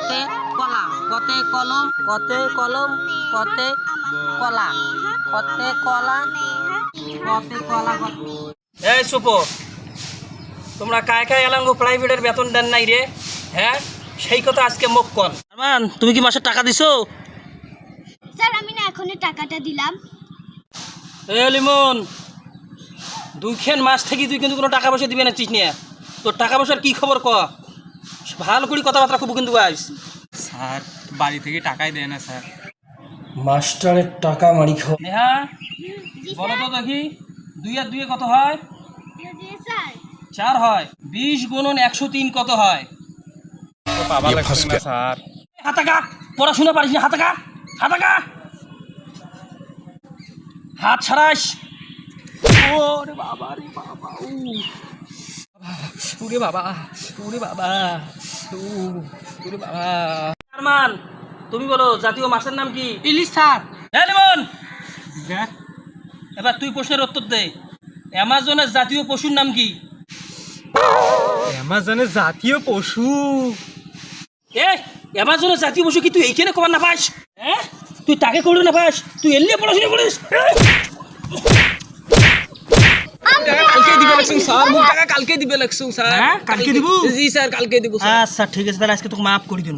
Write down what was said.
কতে কলা, কতে কলম, কতে কলম, কতে কলা, কতে কলা, কতে কলা। এই সুপো, তোমরা কায় কায় এলাঙ্গো প্রাইভেটের বেতন দেন নাই রে? হ্যাঁ, সেই কথা আজকে মুখ কর। আরমান, তুমি কি মাসে টাকা দিছো? স্যার আমি না এখনই টাকাটা দিলাম। এ লিমন, দুইখান মাস থেকে তুই কিন্তু কোনো টাকা পয়সা দিবে না চিস নিয়ে। তোর টাকা পয়সার কি খবর ক? ভালো করে কথাবার্তা খুব কিন্তু আইস। স্যার বাড়ি থেকে টাকাই দেয় না স্যার। মাস্টারের টাকা মারি খাও। নেহা, জি বলো স্যার। তো দেখি, 2 আর 2 কত হয়? জি স্যার। 4 হয়। 20 গুণন 103 কত হয়? তো বাবা লাগছে না স্যার। হাতাকা, পড়াশোনা পারিস না, হাতাকা, হাতাকা, হাত ছাড়াস। ওরে বাবা রে বাবা, ওরে বাবা, ওরে বাবা, ওরে বাবা। আরমান, তুমি বলো জাতীয় মাছের নাম কি? ইলিশ স্যার। হ্যাঁ লিমন, এবার তুই প্রশ্নের উত্তর দে। অ্যামাজনের জাতীয় পশুর নাম কি? অ্যামাজনের জাতীয় পশু এ অ্যামাজনের জাতীয় পশু কি তুই এইখানে কবার না পাস? হ্যাঁ, তুই তাকে করলে না পাস? তুই এলে পড়াশোনা করিস? কালকে দিবে লাগছুন স্যার, মোর টাকা কালকে দিবে লাগছুন স্যার। হ্যাঁ, কালকে দিব? জি স্যার, কালকে দিব স্যার। আচ্ছা ঠিক আছে, তাহলে আজকে তোকে মাফ করে দিন।